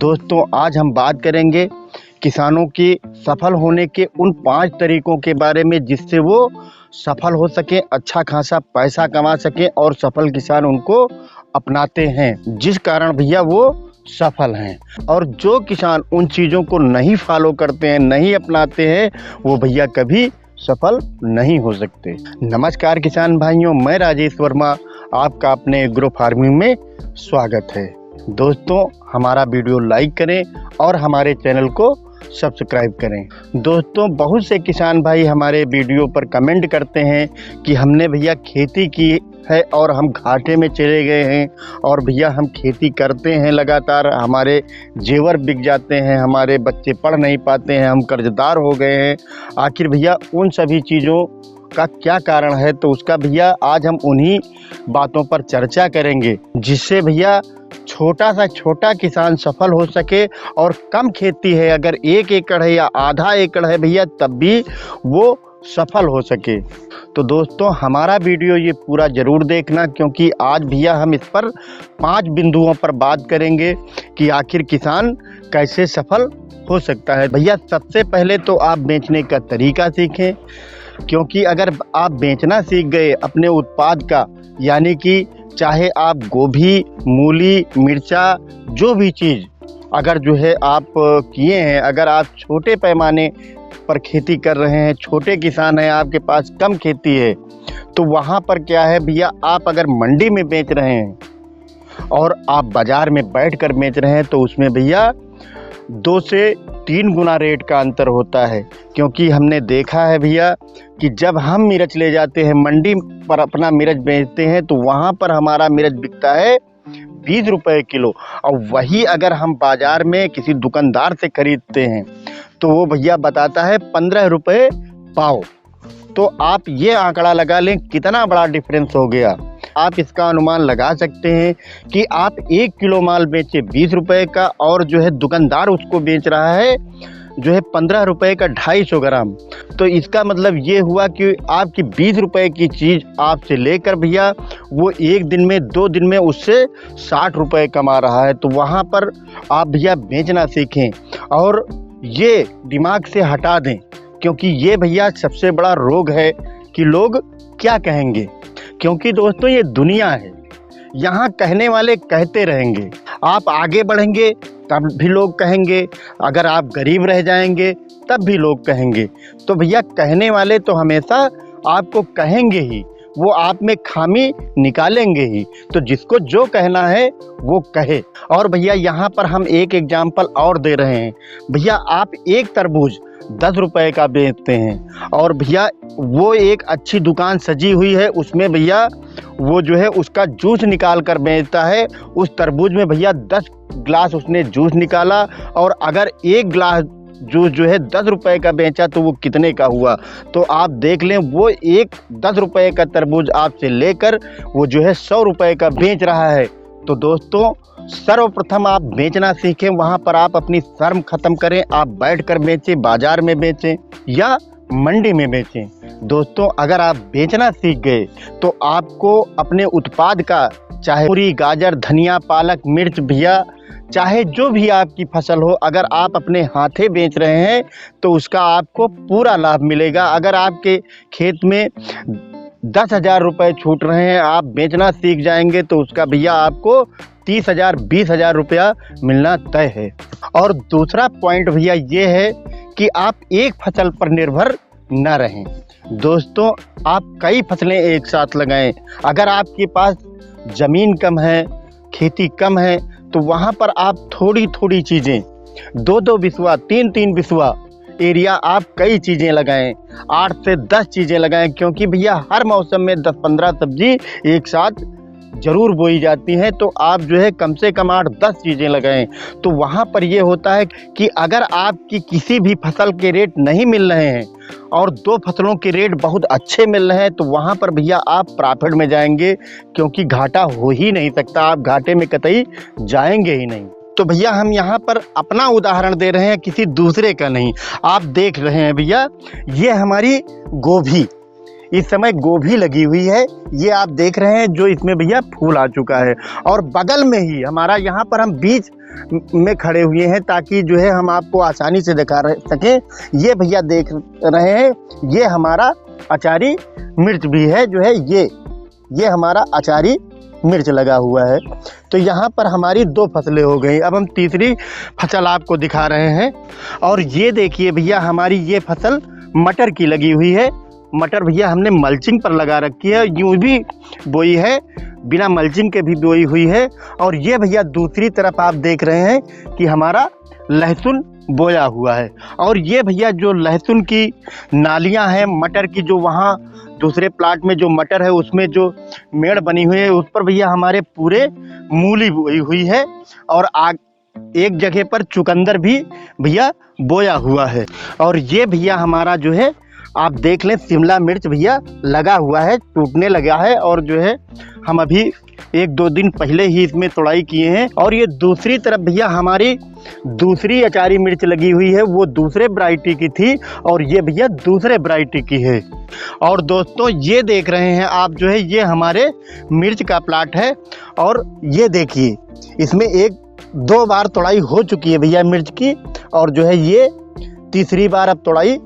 दोस्तों आज हम बात करेंगे किसानों की सफल होने के उन 5 तरीकों के बारे में जिससे वो सफल हो सके, अच्छा खासा पैसा कमा सके और सफल किसान उनको अपनाते हैं, जिस कारण भैया वो सफल हैं। और जो किसान उन चीज़ों को नहीं फॉलो करते हैं, नहीं अपनाते हैं, वो भैया कभी सफल नहीं हो सकते। नमस्कार किसान भाइयों, मैं राजेश वर्मा, आपका अपने एग्रो फार्मिंग में स्वागत है। दोस्तों हमारा वीडियो लाइक करें और हमारे चैनल को सब्सक्राइब करें। दोस्तों बहुत से किसान भाई हमारे वीडियो पर कमेंट करते हैं कि हमने भैया खेती की है और हम घाटे में चले गए हैं, और भैया हम खेती करते हैं लगातार, हमारे जेवर बिक जाते हैं, हमारे बच्चे पढ़ नहीं पाते हैं, हम कर्जदार हो गए हैं। आखिर भैया उन सभी चीज़ों का क्या कारण है, तो उसका भैया आज हम उन्हीं बातों पर चर्चा करेंगे जिससे भैया छोटा सा छोटा किसान सफल हो सके। और कम खेती है, अगर 1 एकड़ है या आधा एकड़ है भैया, तब भी वो सफल हो सके। तो दोस्तों हमारा वीडियो ये पूरा ज़रूर देखना, क्योंकि आज भैया हम इस पर 5 बिंदुओं पर बात करेंगे कि आखिर किसान कैसे सफल हो सकता है। भैया सबसे पहले तो आप बेचने का तरीका सीखें, क्योंकि अगर आप बेचना सीख गए अपने उत्पाद का, यानी कि चाहे आप गोभी, मूली, मिर्चा, जो भी चीज़ अगर जो है आप किए हैं, अगर आप छोटे पैमाने पर खेती कर रहे हैं, छोटे किसान हैं, आपके पास कम खेती है, तो वहाँ पर क्या है भैया, आप अगर मंडी में बेच रहे हैं और आप बाज़ार में बैठकर बेच रहे हैं, तो उसमें भैया 2 से 3 गुना रेट का अंतर होता है। क्योंकि हमने देखा है भैया कि जब हम मिर्च ले जाते हैं मंडी पर, अपना मिर्च बेचते हैं, तो वहाँ पर हमारा मिर्च बिकता है 20 रुपये किलो, और वही अगर हम बाज़ार में किसी दुकानदार से खरीदते हैं तो वो भैया बताता है 15 रुपये पाव। तो आप ये आंकड़ा लगा लें कितना बड़ा डिफरेंस हो गया। आप इसका अनुमान लगा सकते हैं कि आप 1 किलो माल बेचे 20 रुपये का, और जो है दुकानदार उसको बेच रहा है जो है 15 रुपये का 250 ग्राम। तो इसका मतलब ये हुआ कि आपकी 20 रुपये की चीज़ आपसे लेकर भैया वो 1 दिन में, 2 दिन में उससे 60 रुपये कमा रहा है। तो वहाँ पर आप भैया बेचना सीखें और ये दिमाग से हटा दें, क्योंकि ये भैया सबसे बड़ा रोग है कि लोग क्या कहेंगे। क्योंकि दोस्तों ये दुनिया है, यहाँ कहने वाले कहते रहेंगे। आप आगे बढ़ेंगे तब भी लोग कहेंगे, अगर आप गरीब रह जाएंगे तब भी लोग कहेंगे। तो भैया कहने वाले तो हमेशा आपको कहेंगे ही, वो आप में खामी निकालेंगे ही। तो जिसको जो कहना है वो कहे। और भैया यहाँ पर हम एक एग्जाम्पल और दे रहे हैं। भैया आप एक तरबूज 10 रुपये का बेचते हैं, और भैया वो एक अच्छी दुकान सजी हुई है, उसमें भैया वो जो है उसका जूस निकाल कर बेचता है। उस तरबूज में भैया 10 गिलास उसने जूस निकाला, और अगर 1 गिलास जूस जो है 10 रुपये का बेचा तो वो कितने का हुआ। तो आप देख लें, वो एक 10 रुपये का तरबूज आपसे लेकर वो जो है 100 रुपये का बेच रहा है। तो दोस्तों सर्वप्रथम आप बेचना सीखें, वहाँ पर आप अपनी शर्म खत्म करें, आप बैठकर बेचें, बाजार में बेचें या मंडी में बेचें। दोस्तों अगर आप बेचना सीख गए तो आपको अपने उत्पाद का, चाहे पूरी गाजर, धनिया, पालक, मिर्च भैया, चाहे जो भी आपकी फसल हो, अगर आप अपने हाथे बेच रहे हैं तो उसका आपको पूरा लाभ मिलेगा। अगर आपके खेत में 10,000 रुपये छूट रहे हैं, आप बेचना सीख जाएंगे तो उसका भैया आपको 30,000, 20,000 रुपया मिलना तय है। और दूसरा पॉइंट भैया ये है कि आप एक फसल पर निर्भर न रहें। दोस्तों आप कई फसलें एक साथ लगाएं। अगर आपके पास ज़मीन कम है, खेती कम है, तो वहाँ पर आप थोड़ी थोड़ी चीज़ें, 2-2 बिस्वा, 3-3 बिस्वा एरिया आप कई चीज़ें लगाएं, 8 से 10 चीज़ें लगाएं। क्योंकि भैया हर मौसम में 10-15 सब्जी एक साथ ज़रूर बोई जाती हैं, तो आप जो है कम से कम 8-10 चीज़ें लगाएं। तो वहाँ पर ये होता है कि अगर आपकी किसी भी फसल के रेट नहीं मिल रहे हैं और 2 फसलों के रेट बहुत अच्छे मिल रहे हैं, तो वहाँ पर भैया आप प्रॉफिट में जाएंगे, क्योंकि घाटा हो ही नहीं सकता, आप घाटे में कतई जाएंगे ही नहीं। तो भैया हम यहाँ पर अपना उदाहरण दे रहे हैं, किसी दूसरे का नहीं। आप देख रहे हैं भैया, ये हमारी गोभी, इस समय गोभी लगी हुई है, ये आप देख रहे हैं, जो इसमें भैया फूल आ चुका है। और बगल में ही हमारा, यहाँ पर हम बीच में खड़े हुए हैं ताकि जो है हम आपको आसानी से दिखा सकें। ये भैया देख रहे हैं, ये हमारा अचारी मिर्च भी है, जो है ये हमारा अचारी मिर्च लगा हुआ है। तो यहाँ पर हमारी 2 फसलें हो गई। अब हम तीसरी फसल आपको दिखा रहे हैं। और ये देखिए भैया, हमारी ये फसल मटर की लगी हुई है। मटर भैया हमने मल्चिंग पर लगा रखी है, यूँ भी बोई है, बिना मल्चिंग के भी बोई हुई है। और ये भैया दूसरी तरफ आप देख रहे हैं कि हमारा लहसुन बोया हुआ है। और ये भैया जो लहसुन की नालियां हैं मटर की, जो वहाँ दूसरे प्लाट में जो मटर है उसमें जो मेड़ बनी हुई है, उस पर भैया हमारे पूरे मूली बोई हुई है। और एक जगह पर चुकंदर भी भैया बोया हुआ है। और ये भैया हमारा जो है आप देख लें, शिमला मिर्च भैया लगा हुआ है, टूटने लगा है। और जो है हम अभी 1-2 दिन पहले ही इसमें तोड़ाई किए हैं। और ये दूसरी तरफ भैया हमारी दूसरी अचारी मिर्च लगी हुई है, वो दूसरे वैरायटी की थी और ये भैया दूसरे वैरायटी की है। और दोस्तों ये देख रहे हैं आप, जो है ये हमारे मिर्च का प्लाट है। और ये देखिए, इसमें 1-2 बार तोड़ाई हो चुकी है भैया मिर्च की, और जो है ये तीसरी बार अब तोड़ाई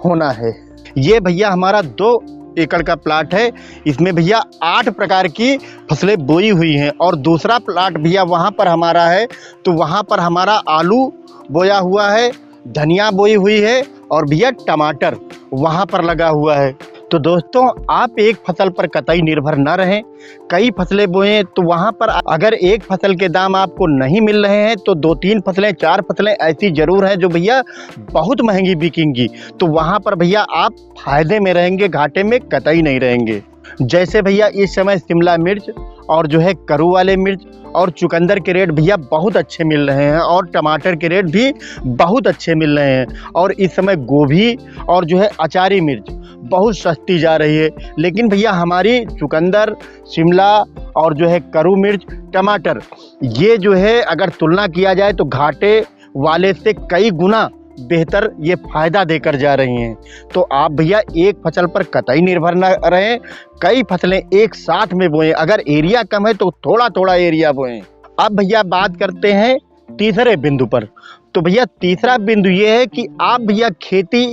होना है। ये भैया हमारा 2 एकड़ का प्लाट है, इसमें भैया 8 प्रकार की फसलें बोई हुई हैं। और दूसरा प्लाट भैया वहाँ पर हमारा है, तो वहाँ पर हमारा आलू बोया हुआ है, धनिया बोई हुई है और भैया टमाटर वहाँ पर लगा हुआ है। तो दोस्तों आप एक फसल पर कतई निर्भर न रहें, कई फसलें बोएं। तो वहाँ पर अगर एक फसल के दाम आपको नहीं मिल रहे हैं तो 2-3 फसलें, 4 फसलें ऐसी ज़रूर हैं जो भैया बहुत महंगी बिकेंगी। तो वहाँ पर भैया आप फायदे में रहेंगे, घाटे में कतई नहीं रहेंगे। जैसे भैया इस समय शिमला मिर्च और जो है करू वाले मिर्च और चुकंदर के रेट भैया बहुत अच्छे मिल रहे हैं, और टमाटर के रेट भी बहुत अच्छे मिल रहे हैं। और इस समय गोभी और जो है अचारी मिर्च बहुत सस्ती जा रही है। लेकिन भैया हमारी चुकंदर, शिमला और जो है करू मिर्च, टमाटर, ये जो है अगर तुलना किया जाए तो घाटे वाले से कई गुना बेहतर ये फायदा देकर जा रही हैं। तो आप भैया एक फसल पर कतई निर्भर न रहें, कई फसलें एक साथ में बोएं। अगर एरिया कम है तो थोड़ा थोड़ा एरिया बोएं। अब भैया बात करते हैं तीसरे बिंदु पर। तो भैया तीसरा बिंदु ये है कि आप भैया खेती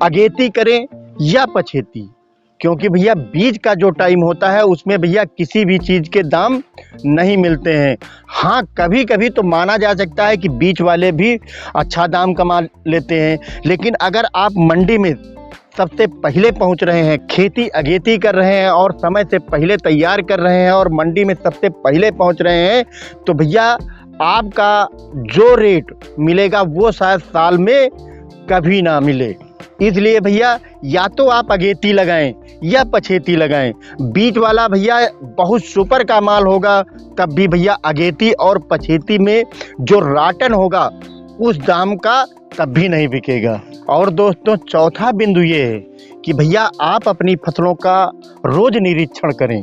अगेती करें या पछेती, क्योंकि भैया बीज का जो टाइम होता है उसमें भैया किसी भी चीज़ के दाम नहीं मिलते हैं। हाँ, कभी कभी तो माना जा सकता है कि बीज वाले भी अच्छा दाम कमा लेते हैं, लेकिन अगर आप मंडी में सबसे पहले पहुंच रहे हैं, खेती अगेती कर रहे हैं और समय से पहले तैयार कर रहे हैं और मंडी में सबसे पहले पहुंच रहे हैं, तो भैया आपका जो रेट मिलेगा वो शायद साल में कभी ना मिले। इसलिए भैया या तो आप अगेती लगाएं या पछेती लगाएं। बीज वाला भैया बहुत सुपर का माल होगा, तब भी भैया अगेती और पछेती में जो राटन होगा उस दाम का तब भी नहीं बिकेगा। और दोस्तों चौथा बिंदु ये है कि भैया आप अपनी फसलों का रोज निरीक्षण करें।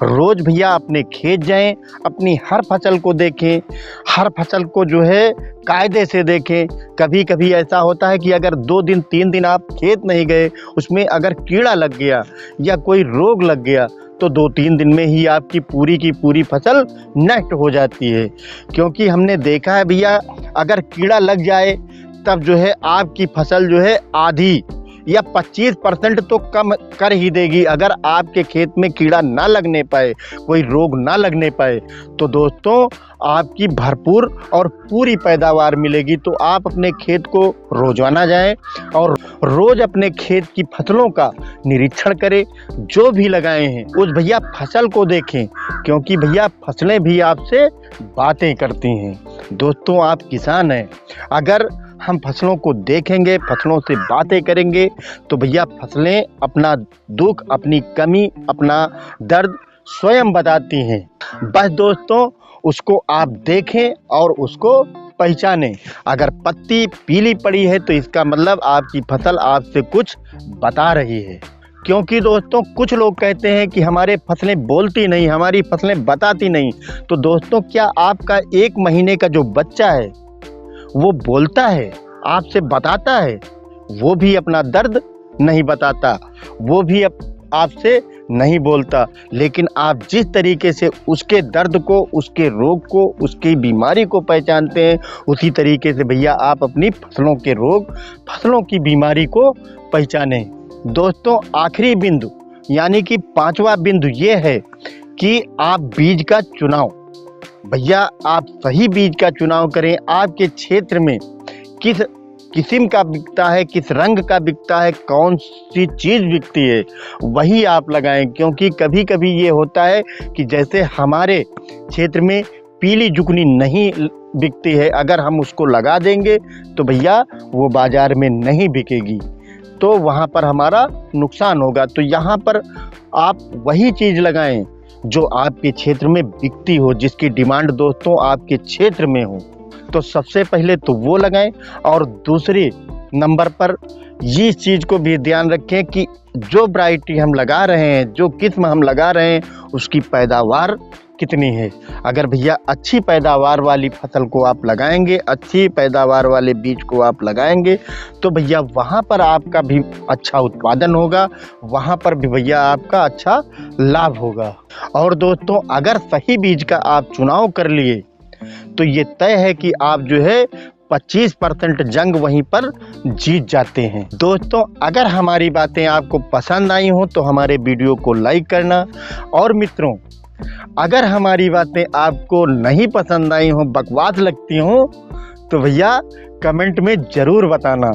रोज भैया अपने खेत जाएं, अपनी हर फसल को देखें, हर फसल को जो है कायदे से देखें। कभी कभी ऐसा होता है कि अगर 2 दिन 3 दिन आप खेत नहीं गए, उसमें अगर कीड़ा लग गया या कोई रोग लग गया तो 2-3 दिन में ही आपकी पूरी की पूरी फसल नष्ट हो जाती है। क्योंकि हमने देखा है भैया, अगर कीड़ा लग जाए तब जो है आपकी फसल जो है आधी या 25% तो कम कर ही देगी। अगर आपके खेत में कीड़ा ना लगने पाए, कोई रोग ना लगने पाए, तो दोस्तों आपकी भरपूर और पूरी पैदावार मिलेगी। तो आप अपने खेत को रोजाना जाएं और रोज अपने खेत की फसलों का निरीक्षण करें। जो भी लगाए हैं उस भैया फसल को देखें, क्योंकि भैया फसलें भी आपसे बातें करती हैं। दोस्तों आप किसान हैं, अगर हम फसलों को देखेंगे, फसलों से बातें करेंगे, तो भैया फसलें अपना दुख, अपनी कमी, अपना दर्द स्वयं बताती हैं। बस दोस्तों उसको आप देखें और उसको पहचानें। अगर पत्ती पीली पड़ी है तो इसका मतलब आपकी फसल आपसे कुछ बता रही है। क्योंकि दोस्तों कुछ लोग कहते हैं कि हमारे फसलें बोलती नहीं, हमारी फसलें बताती नहीं। तो दोस्तों क्या आपका 1 महीने का जो बच्चा है वो बोलता है, आपसे बताता है? वो भी अपना दर्द नहीं बताता, वो भी आपसे नहीं बोलता, लेकिन आप जिस तरीके से उसके दर्द को, उसके रोग को, उसकी बीमारी को पहचानते हैं, उसी तरीके से भैया आप अपनी फसलों के रोग, फसलों की बीमारी को पहचानें। दोस्तों, आखिरी बिंदु यानी कि 5वां बिंदु ये है कि आप बीज का चुनाव, भैया आप सही बीज का चुनाव करें। आपके क्षेत्र में किस किस्म का बिकता है, किस रंग का बिकता है, कौन सी चीज़ बिकती है, वही आप लगाएं। क्योंकि कभी कभी ये होता है कि जैसे हमारे क्षेत्र में पीली जुगनी नहीं बिकती है, अगर हम उसको लगा देंगे तो भैया वो बाज़ार में नहीं बिकेगी, तो वहाँ पर हमारा नुकसान होगा। तो यहाँ पर आप वही चीज़ लगाएं जो आपके क्षेत्र में बिकती हो, जिसकी डिमांड दोस्तों आपके क्षेत्र में हो। तो सबसे पहले तो वो लगाएं, और दूसरे नंबर पर ये चीज़ को भी ध्यान रखें कि जो वैरायटी हम लगा रहे हैं, जो किस्म हम लगा रहे हैं, उसकी पैदावार कितनी है। अगर भैया अच्छी पैदावार वाली फसल को आप लगाएंगे, अच्छी पैदावार वाले बीज को आप लगाएंगे, तो भैया वहाँ पर आपका भी अच्छा उत्पादन होगा, वहाँ पर भी भैया आपका अच्छा लाभ होगा। और दोस्तों, अगर सही बीज का आप चुनाव कर लिए तो ये तय है कि आप जो है 25% जंग वहीं पर जीत जाते हैं। दोस्तों, अगर हमारी बातें आपको पसंद आई हो तो हमारे वीडियो को लाइक करना, और मित्रों अगर हमारी बातें आपको नहीं पसंद आई हो, बकवास लगती हो, तो भैया कमेंट में ज़रूर बताना।